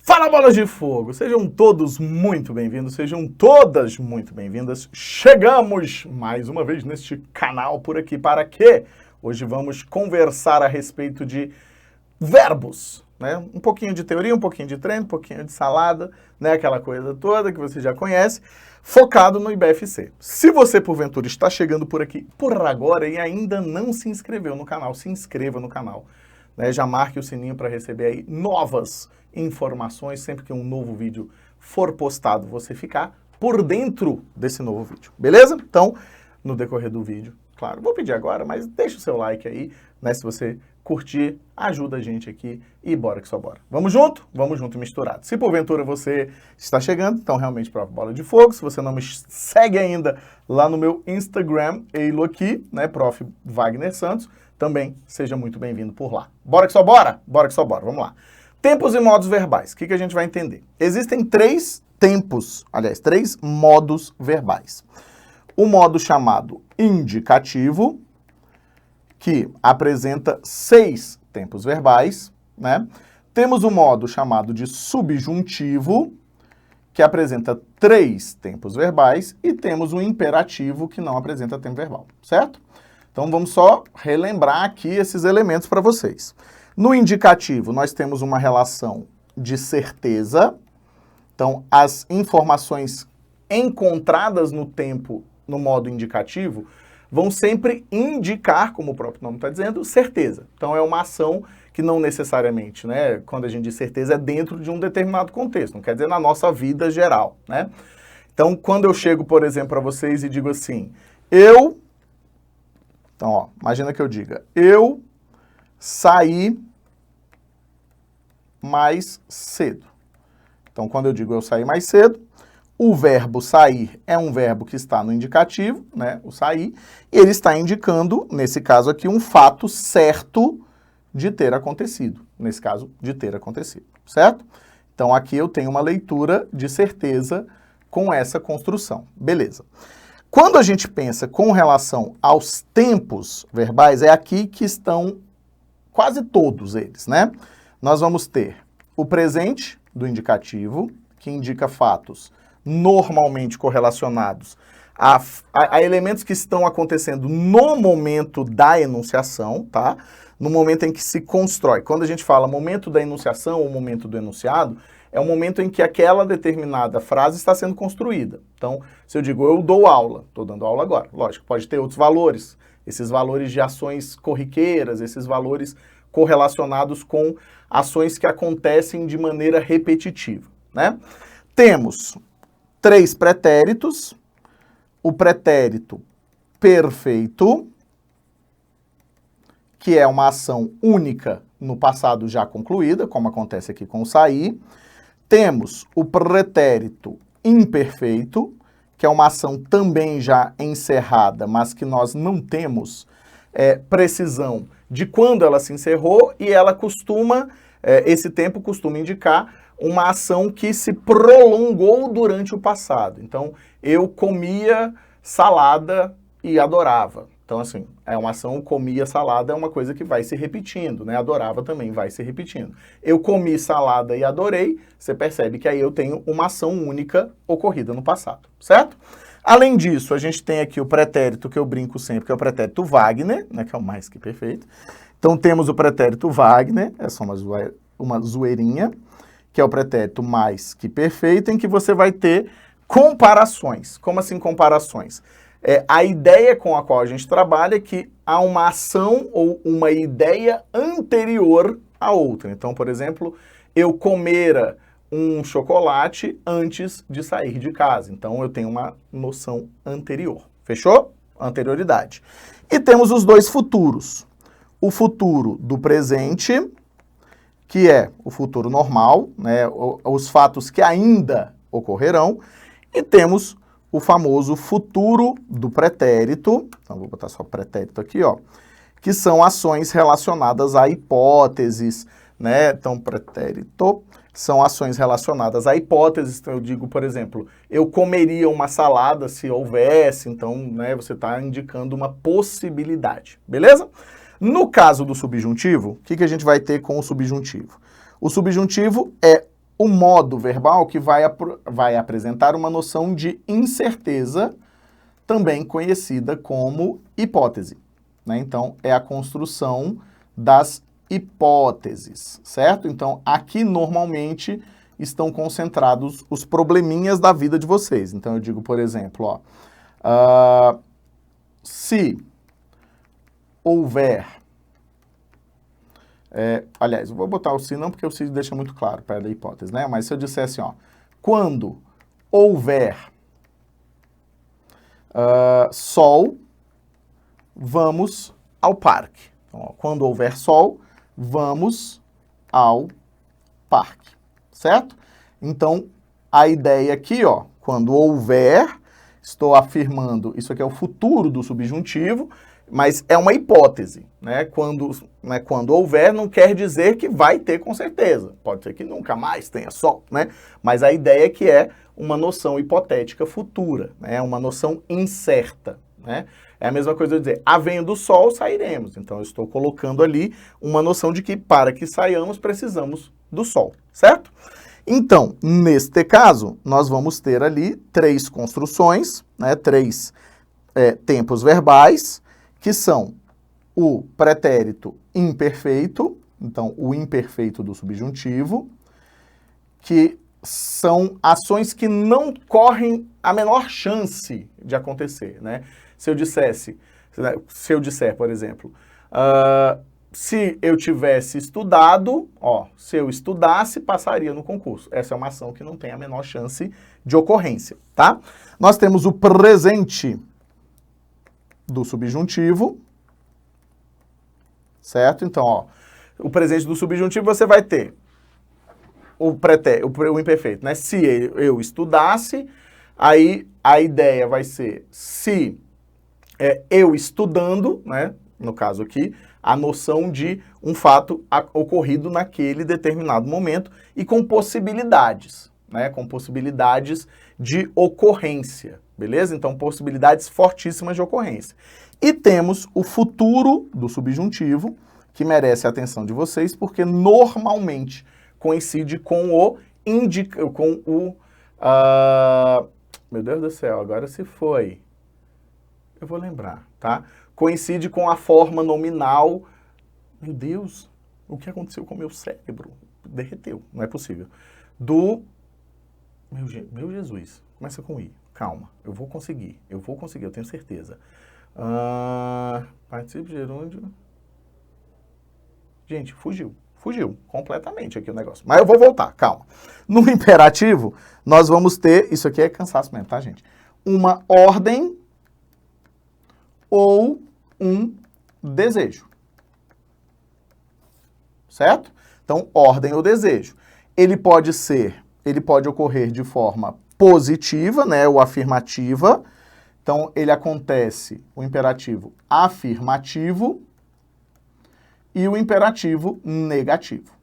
Fala, bolas de fogo! Sejam todos muito bem-vindos, sejam todas muito bem-vindas. Chegamos mais uma vez neste canal por aqui para quê? Hoje vamos conversar a respeito de verbos, né? Um pouquinho de teoria, um pouquinho de treino, um pouquinho de salada, né? Aquela coisa toda que você já conhece, focado no IBFC. Se você, porventura, está chegando por aqui por agora e ainda não se inscreveu no canal, se inscreva no canal. Né, já marque o sininho para receber aí novas informações, sempre que um novo vídeo for postado, você ficar por dentro desse novo vídeo, beleza? Então, no decorrer do vídeo, claro, vou pedir agora, mas deixa o seu like aí, né, se você curtir, ajuda a gente aqui e bora que só bora. Vamos junto e misturado. Se porventura você está chegando, então realmente prova Bola de Fogo. Se você não me segue ainda lá no meu Instagram, Eilo aqui, né, Prof. Wagner Santos, também seja muito bem-vindo por lá. Bora que só bora? Bora que só bora, vamos lá. Tempos e modos verbais, o que a gente vai entender? Existem três modos verbais. O modo chamado indicativo, que apresenta 6 tempos verbais, né? Temos o modo chamado de subjuntivo, que apresenta 3 tempos verbais, e temos o imperativo, que não apresenta tempo verbal, certo? Então vamos só relembrar aqui esses elementos para vocês. No indicativo, nós temos uma relação de certeza. Então, as informações encontradas no tempo, no modo indicativo, vão sempre indicar, como o próprio nome está dizendo, certeza. Então, é uma ação que não necessariamente, né, quando a gente diz certeza, é dentro de um determinado contexto, não quer dizer na nossa vida geral, né? Então, quando eu chego, por exemplo, para vocês e digo assim, então, ó, imagina que eu diga, eu saí mais cedo. Então, quando eu digo eu saí mais cedo, o verbo sair é um verbo que está no indicativo, né, o sair, e ele está indicando, nesse caso aqui, um fato certo de ter acontecido. Nesse caso, de ter acontecido, certo? Então, aqui eu tenho uma leitura de certeza com essa construção. Beleza. Quando a gente pensa com relação aos tempos verbais, é aqui que estão quase todos eles, né? Nós vamos ter o presente do indicativo, que indica fatos normalmente correlacionados a elementos que estão acontecendo no momento da enunciação, tá? No momento em que se constrói. Quando a gente fala momento da enunciação ou momento do enunciado, é o momento em que aquela determinada frase está sendo construída. Então, se eu digo, eu dou aula, estou dando aula agora. Lógico, pode ter outros valores, esses valores de ações corriqueiras, esses valores correlacionados com ações que acontecem de maneira repetitiva, né? Temos 3 pretéritos. O pretérito perfeito, que é uma ação única no passado já concluída, como acontece aqui com o sair. Temos o pretérito imperfeito, que é uma ação também já encerrada, mas que nós não temos precisão de quando ela se encerrou, e ela costuma, esse tempo costuma indicar uma ação que se prolongou durante o passado. Então, eu comia salada e adorava. Então, assim, é uma ação, comia salada é uma coisa que vai se repetindo, né? Adorava também vai se repetindo. Eu comi salada e adorei, você percebe que aí eu tenho uma ação única ocorrida no passado, certo? Além disso, a gente tem aqui o pretérito que eu brinco sempre, que é o pretérito Wagner, né? Que é o mais que perfeito. Então, temos o pretérito Wagner, é só uma zoeirinha, que é o pretérito mais que perfeito, em que você vai ter comparações. Como assim comparações? A ideia com a qual a gente trabalha é que há uma ação ou uma ideia anterior à outra. Então, por exemplo, eu comera um chocolate antes de sair de casa. Então, eu tenho uma noção anterior. Fechou? Anterioridade. E temos os 2 futuros. O futuro do presente, que é o futuro normal, né, os fatos que ainda ocorrerão, e temos o famoso futuro do pretérito, então vou botar só pretérito aqui, ó, que são ações relacionadas a hipóteses, né, então pretérito são ações relacionadas a hipóteses, então eu digo, por exemplo, eu comeria uma salada se houvesse, então, né, você está indicando uma possibilidade, beleza? No caso do subjuntivo, o que a gente vai ter com o subjuntivo? O subjuntivo é o modo verbal que vai apresentar uma noção de incerteza, também conhecida como hipótese, né? Então, é a construção das hipóteses, certo? Então, aqui normalmente estão concentrados os probleminhas da vida de vocês. Então, eu digo, por exemplo, ó, se houver... aliás, eu vou botar o se não, porque o se deixa muito claro para da hipótese, né? Mas se eu dissesse, ó, quando houver sol, vamos ao parque. Então, ó, quando houver sol, vamos ao parque, certo? Então, a ideia aqui, ó, quando houver, estou afirmando, isso aqui é o futuro do subjuntivo, mas é uma hipótese, né? Quando houver, não quer dizer que vai ter com certeza. Pode ser que nunca mais tenha sol, né? Mas a ideia é que é uma noção hipotética futura, né? Uma noção incerta, né? É a mesma coisa de dizer, havendo sol, sairemos. Então, eu estou colocando ali uma noção de que para que saiamos, precisamos do sol, certo? Então, neste caso, nós vamos ter ali 3 construções, né? 3 tempos verbais, que são o pretérito imperfeito, então o imperfeito do subjuntivo, que são ações que não correm a menor chance de acontecer, né? Se eu disser, por exemplo, se eu tivesse estudado, ó, se eu estudasse, passaria no concurso. Essa é uma ação que não tem a menor chance de ocorrência, tá? Nós temos o presente do subjuntivo, certo? Então, ó, o presente do subjuntivo você vai ter o imperfeito, né? Se eu estudasse, aí a ideia vai ser se eu estudando, né? No caso aqui, a noção de um fato ocorrido naquele determinado momento e com possibilidades, né? Com possibilidades de ocorrência, beleza? Então, possibilidades fortíssimas de ocorrência. E temos o futuro do subjuntivo, que merece a atenção de vocês, porque normalmente coincide com meu Deus do céu, agora se foi. Eu vou lembrar, tá? Coincide com a forma nominal. Meu Deus, o que aconteceu com o meu cérebro? Derreteu, não é possível. Meu Jesus, começa com I. Calma, eu vou conseguir, eu tenho certeza. Participe gerúndio. Gente, fugiu completamente aqui o negócio. Mas eu vou voltar, calma. No imperativo, nós vamos ter, isso aqui é cansaço mesmo, tá, gente? Uma ordem ou um desejo. Certo? Então, ordem ou desejo. Ele pode ocorrer de forma positiva, né, ou afirmativa. Então, ele acontece, o imperativo afirmativo e o imperativo negativo.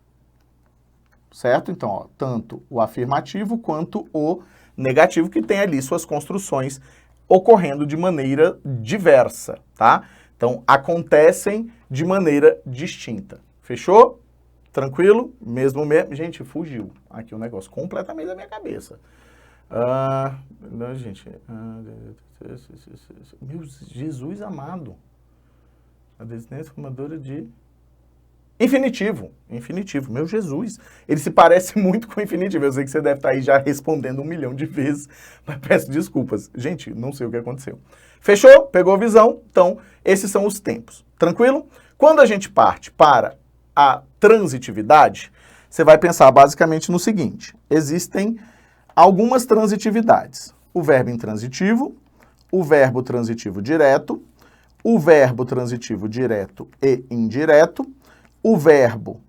Certo? Então, ó, tanto o afirmativo quanto o negativo, que tem ali suas construções ocorrendo de maneira diversa, tá? Então, acontecem de maneira distinta. Fechou? Tranquilo? Mesmo. Gente, fugiu aqui o negócio completamente da minha cabeça. Não, gente. Meu Jesus amado. A desinência formadora de... Infinitivo. Meu Jesus. Ele se parece muito com o infinitivo. Eu sei que você deve estar aí já respondendo 1 milhão de vezes, mas peço desculpas. Gente, não sei o que aconteceu. Fechou? Pegou a visão? Então, esses são os tempos. Tranquilo? Quando a gente parte para a transitividade, você vai pensar basicamente no seguinte. Existem algumas transitividades. O verbo intransitivo, o verbo transitivo direto, o verbo transitivo direto e indireto, o verbo,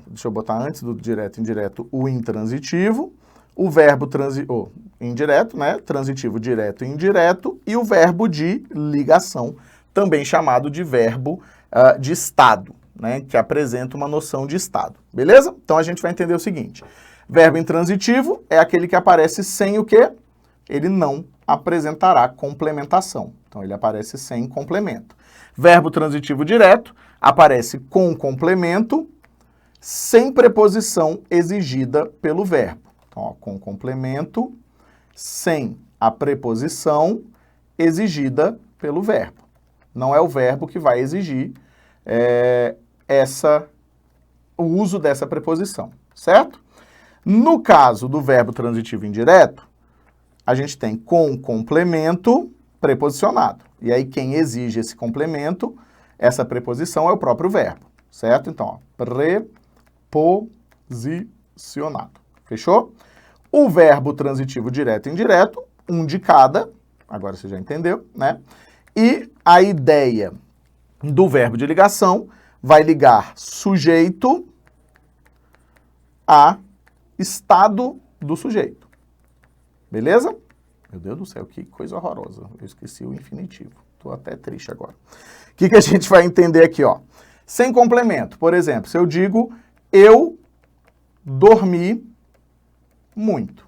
deixa eu botar antes do direto e indireto, o intransitivo, o verbo indireto, né, transitivo direto e indireto, e o verbo de ligação, também chamado de verbo de estado, né, que apresenta uma noção de estado, beleza? Então a gente vai entender o seguinte, verbo intransitivo é aquele que aparece sem o quê? Ele não apresentará complementação, então ele aparece sem complemento. Verbo transitivo direto aparece com complemento sem preposição exigida pelo verbo. Então, ó, com complemento, sem a preposição exigida pelo verbo. Não é o verbo que vai exigir o uso dessa preposição, certo? No caso do verbo transitivo indireto, a gente tem com complemento preposicionado. E aí quem exige esse complemento, essa preposição é o próprio verbo, certo? Então, ó, preposicionado. Fechou? O verbo transitivo direto e indireto, um de cada, agora você já entendeu, né? E a ideia do verbo de ligação vai ligar sujeito a estado do sujeito. Beleza? Meu Deus do céu, que coisa horrorosa. Eu esqueci o infinitivo. Estou até triste agora. O que a gente vai entender aqui, ó? Sem complemento. Por exemplo, se eu digo eu dormi muito.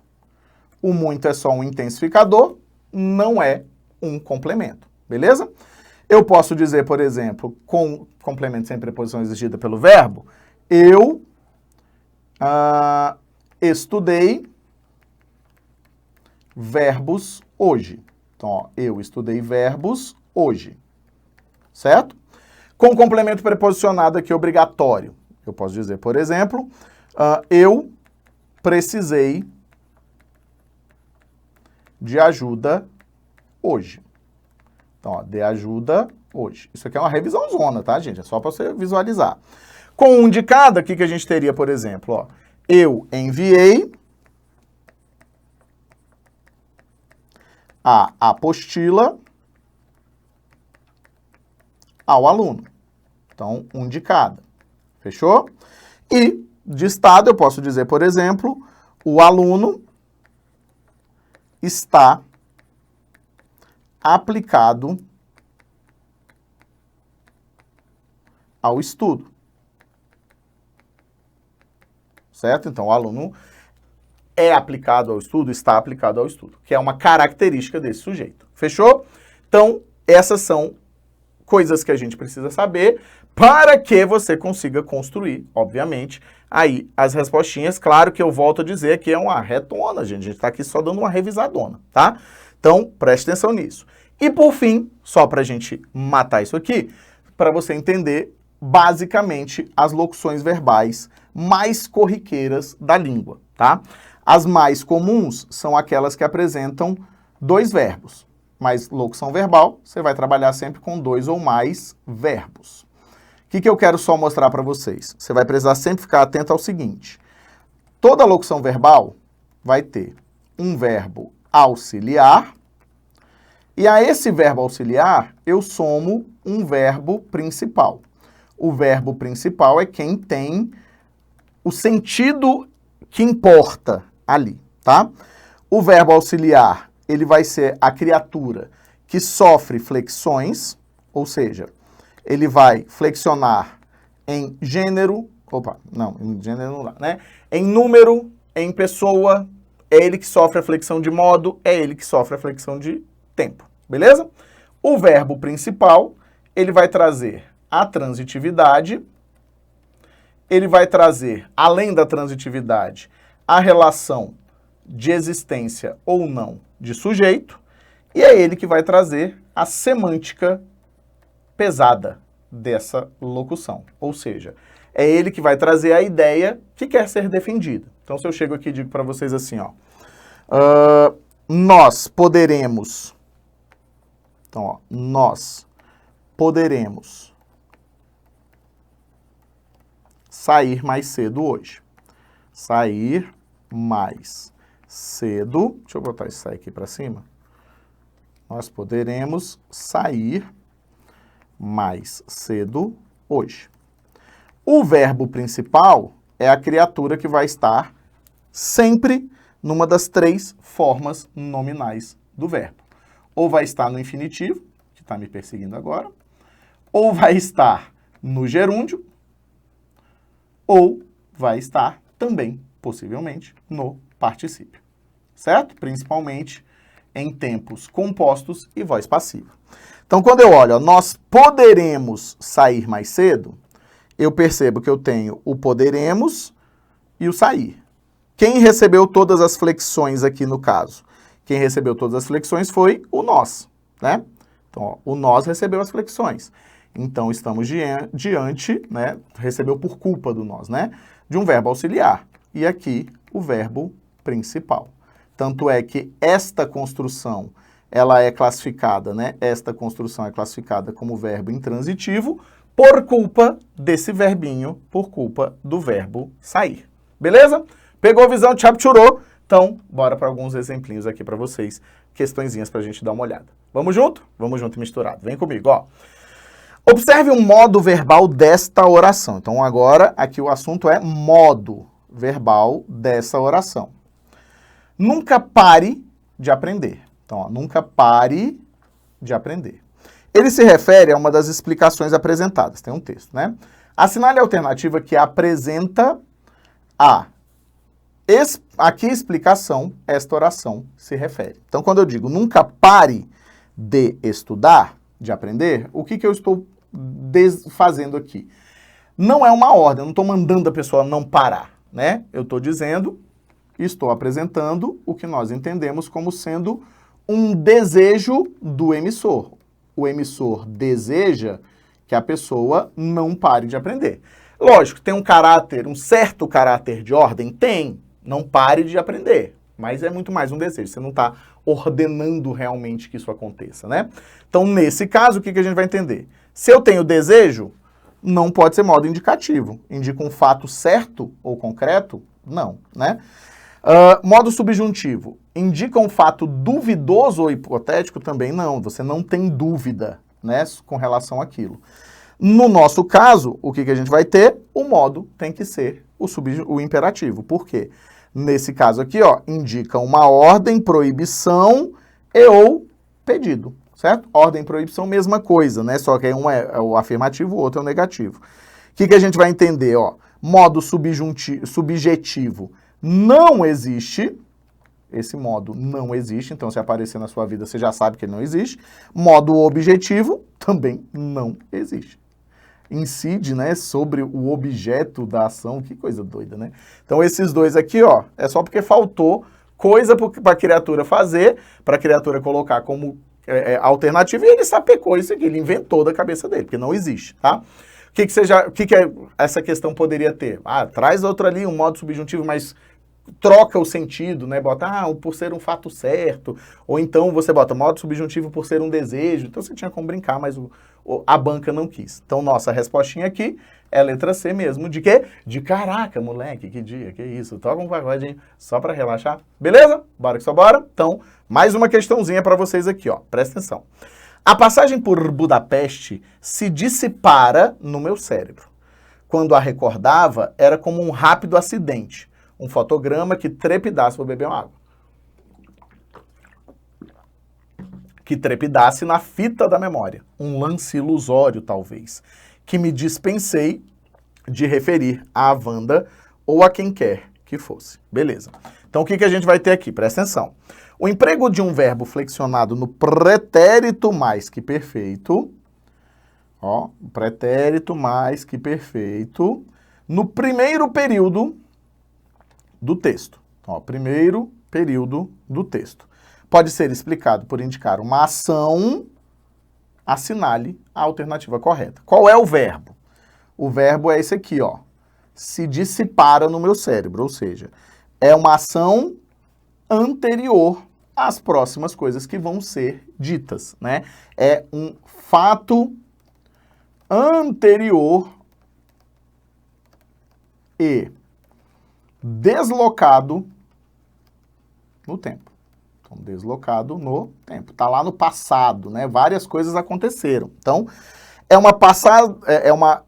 O muito é só um intensificador, não é um complemento. Beleza? Eu posso dizer, por exemplo, com complemento sem preposição exigida pelo verbo, eu estudei verbos hoje. Então, ó, eu estudei verbos hoje. Certo? Com complemento preposicionado aqui obrigatório. Eu posso dizer, por exemplo, eu precisei de ajuda hoje. Então, ó, de ajuda hoje. Isso aqui é uma revisãozona, tá, gente? É só para você visualizar. Com um de cada, o que a gente teria, por exemplo? Ó, eu enviei a apostila ao aluno. Então, um de cada. Fechou? E de estado, eu posso dizer, por exemplo, o aluno está aplicado ao estudo. Certo? Então, o aluno é aplicado ao estudo, está aplicado ao estudo, que é uma característica desse sujeito. Fechou? Então, essas são coisas que a gente precisa saber para que você consiga construir, obviamente, aí as respostinhas. Claro que eu volto a dizer que é uma retona, gente. A gente está aqui só dando uma revisadona, tá? Então, preste atenção nisso. E por fim, só para a gente matar isso aqui, para você entender basicamente as locuções verbais mais corriqueiras da língua, tá? As mais comuns são aquelas que apresentam dois verbos, mas locução verbal, você vai trabalhar sempre com dois ou mais verbos. O que eu quero só mostrar para vocês? Você vai precisar sempre ficar atento ao seguinte: toda locução verbal vai ter um verbo auxiliar, e a esse verbo auxiliar eu somo um verbo principal. O verbo principal é quem tem o sentido que importa ali, tá? O verbo auxiliar, ele vai ser a criatura que sofre flexões, ou seja, ele vai flexionar em gênero, em gênero não dá, né? Em número, em pessoa, é ele que sofre a flexão de modo, é ele que sofre a flexão de tempo, beleza? O verbo principal, ele vai trazer a transitividade, ele vai trazer, além da transitividade, a relação de existência ou não de sujeito, e é ele que vai trazer a semântica pesada dessa locução. Ou seja, é ele que vai trazer a ideia que quer ser defendida. Então, se eu chego aqui e digo para vocês assim, ó, nós poderemos, então, ó, nós poderemos sair mais cedo hoje. Sair mais cedo. Deixa eu botar isso aqui para cima. Nós poderemos sair mais cedo hoje. O verbo principal é a criatura que vai estar sempre numa das três formas nominais do verbo. Ou vai estar no infinitivo, que está me perseguindo agora, ou vai estar no gerúndio, ou vai estar também, possivelmente, no particípio, certo? Principalmente em tempos compostos e voz passiva. Então, quando eu olho, ó, nós poderemos sair mais cedo, eu percebo que eu tenho o poderemos e o sair. Quem recebeu todas as flexões aqui no caso? Quem recebeu todas as flexões foi o nós, né? Então, ó, o nós recebeu as flexões. Então, estamos diante, né, recebeu por culpa do nós, né, de um verbo auxiliar. E aqui, o verbo principal. Tanto é que esta construção, ela é classificada, né, esta construção é classificada como verbo intransitivo por culpa desse verbinho, por culpa do verbo sair. Beleza? Pegou a visão, capturou? Então, bora para alguns exemplinhos aqui para vocês, questõezinhas para a gente dar uma olhada. Vamos junto? Vamos junto e misturado. Vem comigo, ó. Observe o modo verbal desta oração. Então, agora, aqui o assunto é modo verbal dessa oração. Nunca pare de aprender. Então, ó, nunca pare de aprender. Ele se refere a uma das explicações apresentadas. Tem um texto, né? Assinale a alternativa que apresenta a... Aqui explicação, esta oração se refere. Então, quando eu digo nunca pare de estudar, de aprender, o que eu estou fazendo aqui? Não é uma ordem, eu não estou mandando a pessoa não parar, né? Eu estou dizendo, estou apresentando o que nós entendemos como sendo um desejo do emissor. O emissor deseja que a pessoa não pare de aprender. Lógico, tem um certo caráter de ordem? Tem. Não pare de aprender, mas é muito mais um desejo, você não está ordenando realmente que isso aconteça, né? Então, nesse caso, o que a gente vai entender? Se eu tenho desejo, não pode ser modo indicativo. Indica um fato certo ou concreto? Não, né? Modo subjuntivo. Indica um fato duvidoso ou hipotético? Também não, você não tem dúvida, né, com relação àquilo. No nosso caso, o que a gente vai ter? O modo tem que ser o imperativo. Por quê? Nesse caso aqui, ó, indica uma ordem, proibição e ou pedido, certo? Ordem e proibição, mesma coisa, né? Só que um é o afirmativo, o outro é o negativo. O que a gente vai entender, ó? Modo subjetivo não existe. Esse modo não existe, então se aparecer na sua vida, você já sabe que ele não existe. Modo objetivo também não existe. Incide, né, sobre o objeto da ação, que coisa doida, né? Então esses dois aqui, ó, é só porque faltou coisa para a criatura fazer, para a criatura colocar como alternativa, e ele sapecou isso aqui, ele inventou da cabeça dele, porque não existe, tá? O que essa questão poderia ter? Ah, traz outro ali, um modo subjuntivo, mas troca o sentido, né? Bota, por ser um fato certo, ou então você bota modo subjuntivo por ser um desejo, então você tinha como brincar, mas a banca não quis. Então, nossa respostinha aqui é a letra C mesmo, de quê? De caraca, moleque, que dia, que isso, toca um pagodinho só para relaxar, beleza? Bora que só bora? Então, mais uma questãozinha para vocês aqui, ó, presta atenção. A passagem por Budapeste se dissipara no meu cérebro. Quando a recordava, era como um rápido acidente, um fotograma que trepidasse, vou beber uma água, que trepidasse na fita da memória, um lance ilusório talvez, que me dispensei de referir à Wanda ou a quem quer que fosse. Beleza. Então o que a gente vai ter aqui? Presta atenção. O emprego de um verbo flexionado no pretérito mais que perfeito, ó, pretérito mais que perfeito, no primeiro período do texto. Ó, primeiro período do texto. Pode ser explicado por indicar uma ação, assinale a alternativa correta. Qual é o verbo? O verbo é esse aqui, ó. Se dissipara no meu cérebro, ou seja, é uma ação anterior às próximas coisas que vão ser ditas, né? É um fato anterior e deslocado no tempo. Então, deslocado no tempo. Tá lá no passado, né? Várias coisas aconteceram. Então, é uma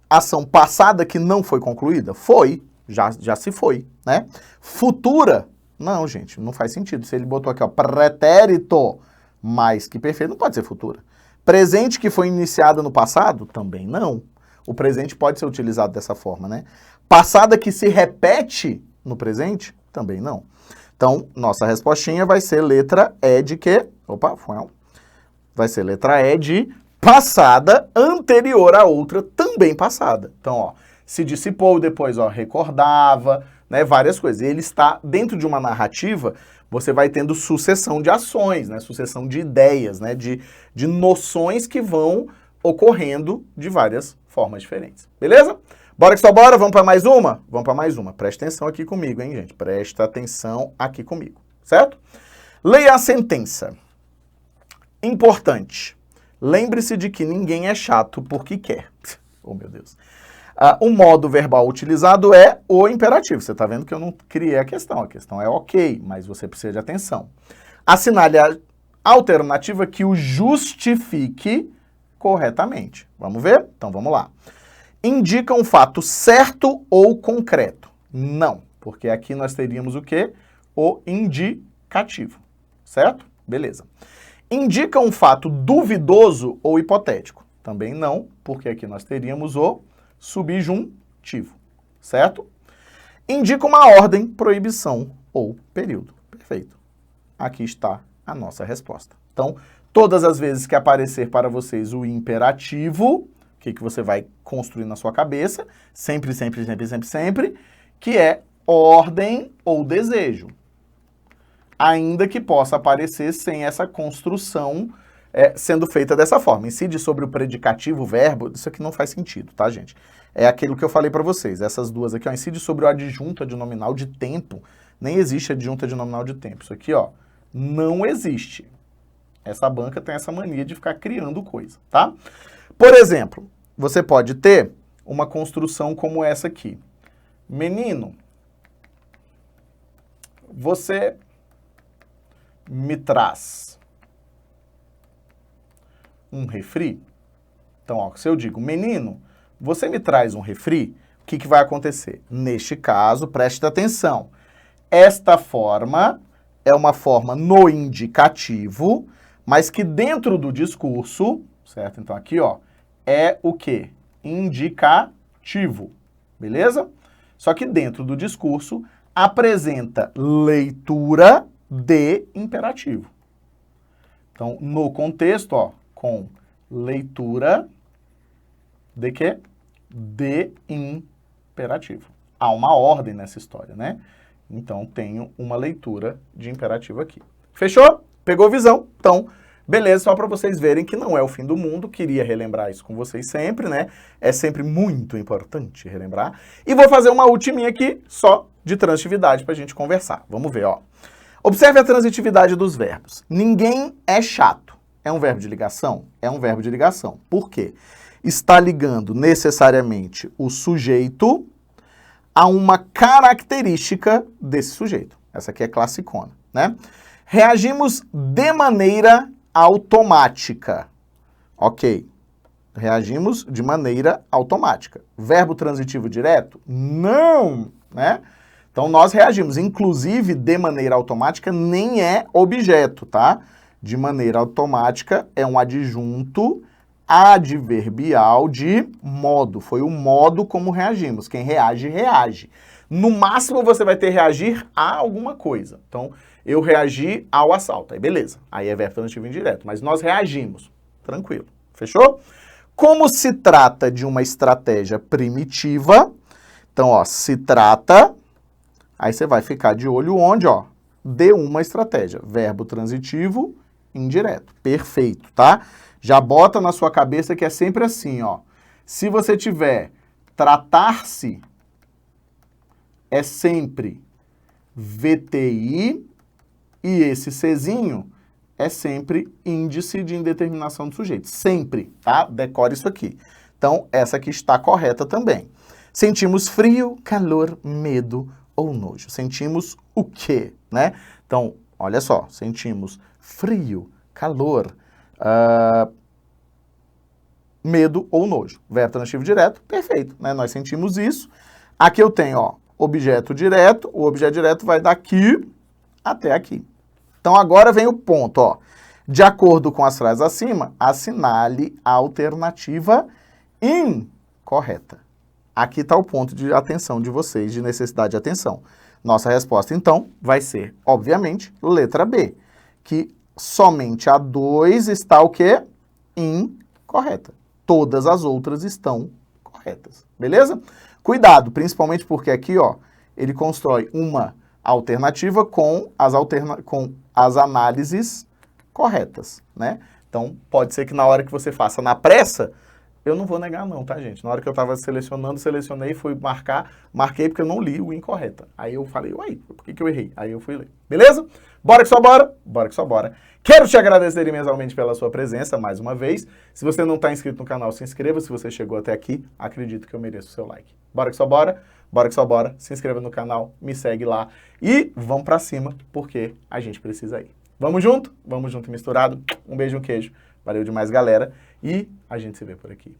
ação passada que não foi concluída? Foi, já se foi, né? Futura? Não, gente, não faz sentido. Se ele botou aqui, ó, pretérito mais que perfeito, não pode ser futura. Presente que foi iniciada no passado? Também não. O presente pode ser utilizado dessa forma, né? Passada que se repete no presente? Também não. Então, nossa respostinha vai ser letra E de quê? Opa, vai ser letra E de passada anterior a outra, também também passada. Então, ó, se dissipou, depois, ó, recordava, né, várias coisas. E ele está dentro de uma narrativa, você vai tendo sucessão de ações, né, sucessão de ideias, né, de noções que vão ocorrendo de várias formas diferentes. Beleza? Bora que só bora, vamos para mais uma? Vamos para mais uma. Presta atenção aqui comigo, hein, gente? Presta atenção aqui comigo, certo? Leia a sentença. Importante. Lembre-se de que ninguém é chato porque quer. Oh, meu Deus. O modo verbal utilizado é o imperativo. Você está vendo que eu não criei a questão é ok, mas você precisa de atenção. Assinale a alternativa que o justifique corretamente. Vamos ver? Então, vamos lá. Indica um fato certo ou concreto? Não, porque aqui nós teríamos o quê? O indicativo, certo? Beleza. Indica um fato duvidoso ou hipotético? Também não, porque aqui nós teríamos o subjuntivo, certo? Indica uma ordem, proibição ou período. Perfeito. Aqui está a nossa resposta. Então, todas as vezes que aparecer para vocês o imperativo, o que você vai construir na sua cabeça, sempre, sempre, sempre, sempre, sempre, que é ordem ou desejo. Ainda que possa aparecer sem essa construção sendo feita dessa forma. Incide sobre o predicativo, o verbo, isso aqui não faz sentido, tá, gente? É aquilo que eu falei para vocês, essas duas aqui, ó, incide sobre o adjunto adnominal de tempo. Nem existe adjunto adnominal de tempo. Isso aqui, ó, não existe. Essa banca tem essa mania de ficar criando coisa, tá? Por exemplo, você pode ter uma construção como essa aqui. Menino, você me traz um refri? Então, ó, se eu digo, menino, você me traz um refri, o que vai acontecer? Neste caso, preste atenção. Esta forma é uma forma no indicativo, mas que dentro do discurso, certo? Então, aqui, ó, é o quê? Indicativo, beleza? Só que dentro do discurso apresenta leitura de imperativo. Então, no contexto, ó, com leitura de quê? De imperativo. Há uma ordem nessa história, né? Então, tenho uma leitura de imperativo aqui. Fechou? Pegou visão? Então, beleza, só para vocês verem que não é o fim do mundo. Queria relembrar isso com vocês sempre, né? É sempre muito importante relembrar. E vou fazer uma ultiminha aqui, só de transitividade para a gente conversar. Vamos ver, ó. Observe a transitividade dos verbos. Ninguém é chato. É um verbo de ligação? É um verbo de ligação. Por quê? Está ligando necessariamente o sujeito a uma característica desse sujeito. Essa aqui é classicona, né? Reagimos de maneira automática. Ok. Reagimos de maneira automática. Verbo transitivo direto? Não, né? Então, nós reagimos. Inclusive, de maneira automática nem é objeto, tá? De maneira automática é um adjunto adverbial de modo. Foi o modo como reagimos. Quem reage, reage. No máximo, você vai ter reagir a alguma coisa. Então, eu reagi ao assalto. Aí, beleza. Aí é verbo transitivo indireto. Mas nós reagimos. Tranquilo. Fechou? Como se trata de uma estratégia primitiva, então, ó, se trata, aí você vai ficar de olho onde, ó, de uma estratégia. Verbo transitivo indireto. Perfeito, tá? Já bota na sua cabeça que é sempre assim, ó. Se você tiver tratar-se, é sempre VTI e esse Czinho é sempre índice de indeterminação do sujeito. Sempre, tá? Decore isso aqui. Então, essa aqui está correta também. Sentimos frio, calor, medo ou nojo. Sentimos o quê, né? Então, olha só. Sentimos frio, calor, medo ou nojo. Verbo transitivo direto, perfeito, né? Nós sentimos isso. Aqui eu tenho, ó, objeto direto. O objeto direto vai daqui até aqui. Então, agora vem o ponto, ó. De acordo com as frases acima, assinale a alternativa incorreta. Aqui está o ponto de atenção de vocês, de necessidade de atenção. Nossa resposta, então, vai ser, obviamente, letra B, que somente a 2 está o quê? Incorreta. Todas as outras estão corretas. corretas, beleza? Cuidado, principalmente porque aqui, ó, ele constrói uma alternativa com as análises corretas, né? Então, pode ser que na hora que você faça na pressa, eu não vou negar não, tá, gente? Na hora que eu estava selecionando, selecionei, fui marquei porque eu não li o incorreta. Aí eu falei, uai, por que eu errei? Aí eu fui ler. Beleza? Bora que só bora? Bora que só bora. Quero te agradecer imensamente pela sua presença, mais uma vez. Se você não está inscrito no canal, se inscreva. Se você chegou até aqui, acredito que eu mereço o seu like. Bora que só bora? Bora que só bora. Se inscreva no canal, me segue lá. E vamos pra cima, porque a gente precisa ir. Vamos junto e misturado. Um beijo, um queijo. Valeu demais, galera. E a gente se vê por aqui.